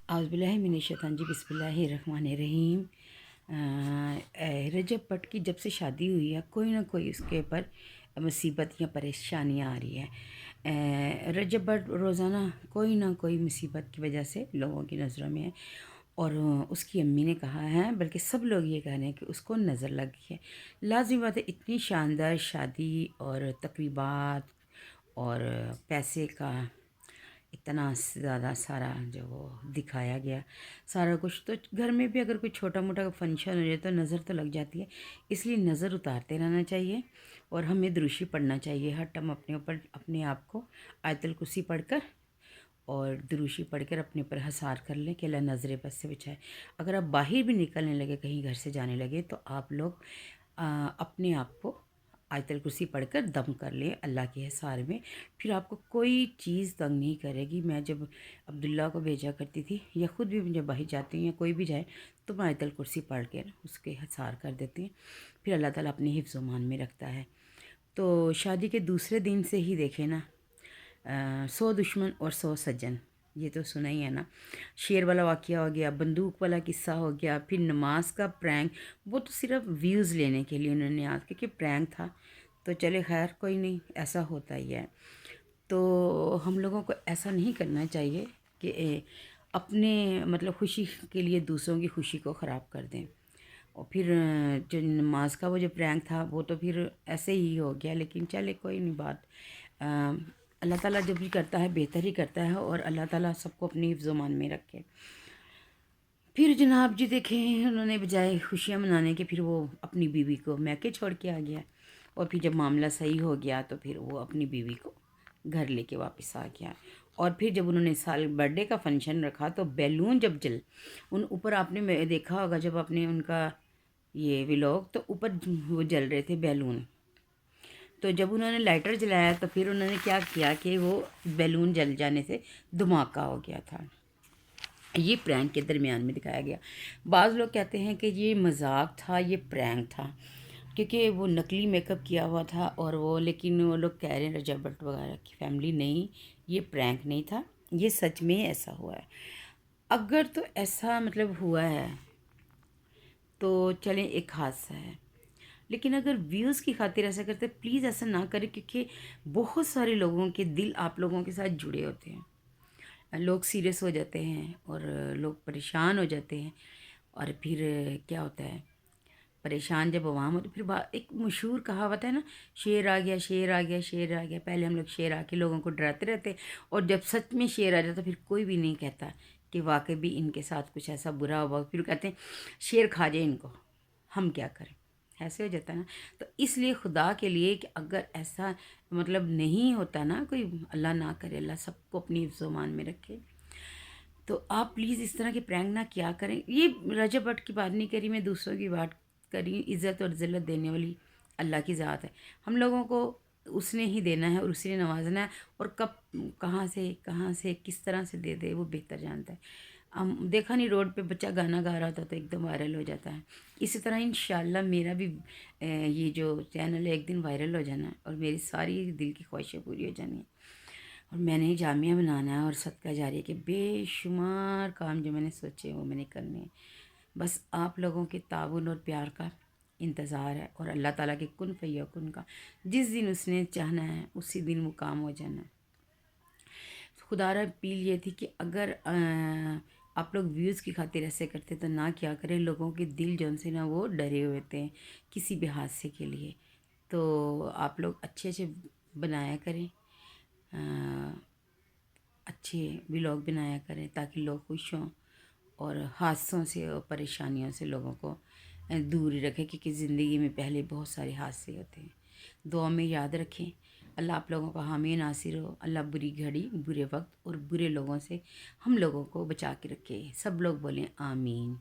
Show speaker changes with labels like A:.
A: اعوذ باللہ من الشیطان جی، بسم اللہ الرحمن الرحیم۔ رجب بٹ کی جب سے شادی ہوئی ہے کوئی نہ کوئی اس کے اوپر مصیبت یا پریشانیاں آ رہی ہے۔ رجب بٹ روزانہ کوئی نہ کوئی مصیبت کی وجہ سے لوگوں کی نظروں میں ہے، اور اس کی امی نے کہا ہے، بلکہ سب لوگ یہ کہہ رہے ہیں کہ اس کو نظر لگ گئی ہے۔ لازمی بات ہے، اتنی شاندار شادی اور تقریبات اور پیسے کا اتنا زیادہ سارا جو وہ دکھایا گیا سارا کچھ، تو گھر میں بھی اگر کوئی چھوٹا موٹا فنکشن ہو جائے تو نظر تو لگ جاتی ہے۔ اس لیے نظر اتارتے رہنا چاہیے اور ہمیں دروشی پڑھنا چاہیے ہر ٹائم اپنے اوپر، اپنے آپ کو آیت الکرسی پڑھ کر اور دروشی پڑھ کر اپنے اوپر حصار کر لیں کہ اللہ نظر بد سے بچائے۔ اگر آپ باہر بھی نکلنے لگے، کہیں گھر سے جانے لگے، تو آپ لوگ اپنے آپ کو آیت الکرسی پڑھ کر دم کر لیں اللہ کے حصار میں، پھر آپ کو کوئی چیز تنگ نہیں کرے گی۔ میں جب عبداللہ کو بھیجا کرتی تھی یا خود بھی جب باہر جاتی ہوں یا کوئی بھی جائے تو میں آیت الکرسی پڑھ کے اس کے حصار کر دیتی ہوں، پھر اللہ تعالیٰ اپنی حفظ و مان میں رکھتا ہے۔ تو شادی کے دوسرے دن سے ہی دیکھیں نا، 100 دشمن اور 100 سجن، یہ تو سنا ہی ہے نا۔ شیر والا واقعہ ہو گیا، بندوق والا قصہ ہو گیا، پھر نماز کا پرینک، وہ تو صرف ویوز لینے کے لیے انہوں نے آج کیونکہ پرینک تھا تو چلے خیر کوئی نہیں، ایسا ہوتا ہی ہے۔ تو ہم لوگوں کو ایسا نہیں کرنا چاہیے کہ اپنے مطلب خوشی کے لیے دوسروں کی خوشی کو خراب کر دیں۔ اور پھر جو نماز کا وہ جو پرینک تھا وہ تو پھر ایسے ہی ہو گیا، لیکن چلے کوئی نہیں بات۔ اللہ تعالیٰ جب بھی کرتا ہے بہتر ہی کرتا ہے، اور اللہ تعالیٰ سب کو اپنی حفظ و مان میں رکھے۔ پھر جناب جی دیکھیں، انہوں نے بجائے خوشیاں منانے کے پھر وہ اپنی بیوی کو میکے چھوڑ کے آ گیا، اور پھر جب معاملہ صحیح ہو گیا تو پھر وہ اپنی بیوی کو گھر لے کے واپس آ گیا۔ اور پھر جب انہوں نے سال برتھ ڈے کا فنکشن رکھا تو بیلون جب ان اوپر آپ نے دیکھا ہوگا جب آپ نے ان کا یہ ولاگ، تو اوپر وہ جل رہے تھے بیلون، تو جب انہوں نے لائٹر جلایا تو پھر انہوں نے کیا کیا کہ وہ بیلون جل جانے سے دھماکہ ہو گیا تھا۔ یہ پرینک کے درمیان میں دکھایا گیا۔ بعض لوگ کہتے ہیں کہ یہ مذاق تھا، یہ پرینک تھا، کیونکہ وہ نقلی میک اپ کیا ہوا تھا، اور لیکن وہ لوگ کہہ رہے ہیں رجب بٹ وغیرہ کی فیملی نہیں، یہ پرینک نہیں تھا، یہ سچ میں ایسا ہوا ہے۔ اگر تو ایسا مطلب ہوا ہے تو چلیں ایک حادثہ ہے، لیکن اگر ویوز کی خاطر ایسا کرتے پلیز ایسا نہ کریں، کیونکہ بہت سارے لوگوں کے دل آپ لوگوں کے ساتھ جڑے ہوتے ہیں، لوگ سیریس ہو جاتے ہیں اور لوگ پریشان ہو جاتے ہیں، اور پھر کیا ہوتا ہے، پریشان جب عوام ہوتی پھر ایک مشہور کہاوت ہے نا، شیر آ گیا شیر آ گیا شیر آ گیا۔ پہلے ہم لوگ شیر آ کے لوگوں کو ڈراتے رہتے، اور جب سچ میں شیر آ جاتا پھر کوئی بھی نہیں کہتا کہ واقعی بھی ان کے ساتھ کچھ ایسا برا ہوا، پھر کہتے ہیں شیر کھا جائے ان کو، ہم کیا کریں، ایسے ہو جاتا ہے نا۔ تو اس لیے خدا کے لیے کہ اگر ایسا مطلب نہیں ہوتا نا، کوئی اللہ نہ کرے، اللہ سب کو اپنی حفظ و مان میں رکھے، تو آپ پلیز اس طرح کے پرینک نہ کیا کریں۔ یہ رجب بٹ کی بات نہیں کری میں، دوسروں کی بات کری۔ عزت اور ذلت دینے والی اللہ کی ذات ہے، ہم لوگوں کو اس نے ہی دینا ہے اور اسی نے نوازنا ہے، اور کب کہاں سے کس طرح سے دے دے وہ بہتر جانتا ہے۔ ہم دیکھا نہیں روڈ پہ بچہ گانا گا رہا ہوتا تو ایک دم وائرل ہو جاتا ہے، اسی طرح انشاءاللہ میرا بھی یہ جو چینل ہے ایک دن وائرل ہو جانا ہے، اور میری ساری دل کی خواہشیں پوری ہو جانی ہیں، اور میں نے جامعہ بنانا ہے، اور صدقہ جاریہ کے بے شمار کام جو میں نے سوچے وہ میں نے کرنے ہیں۔ بس آپ لوگوں کے تعاون اور پیار کا انتظار ہے، اور اللہ تعالیٰ کے کن فیکن کا جس دن اس نے چاہنا ہے اسی دن وہ کام ہو جانا ہے۔ خدا را اپیل یہ تھی کہ اگر آپ لوگ ویوز کی خاطر ایسے کرتے تو نہ کیا کریں، لوگوں کے دل جو ان سے نا وہ ڈرے ہوئے تھے کسی بھی حادثے کے لیے، تو آپ لوگ اچھے سے بنایا کریں، اچھے ولاگ بنایا کریں تاکہ لوگ خوش ہوں، اور حادثوں سے اور پریشانیوں سے لوگوں کو دور ہی رکھیں، کیونکہ زندگی میں پہلے بہت سارے حادثے ہوتے ہیں۔ دعا میں یاد رکھیں، اللہ آپ لوگوں کا حامی ناصر ہو، اللہ بری گھڑی برے وقت اور برے لوگوں سے ہم لوگوں کو بچا کے رکھے۔ سب لوگ بولیں آمین۔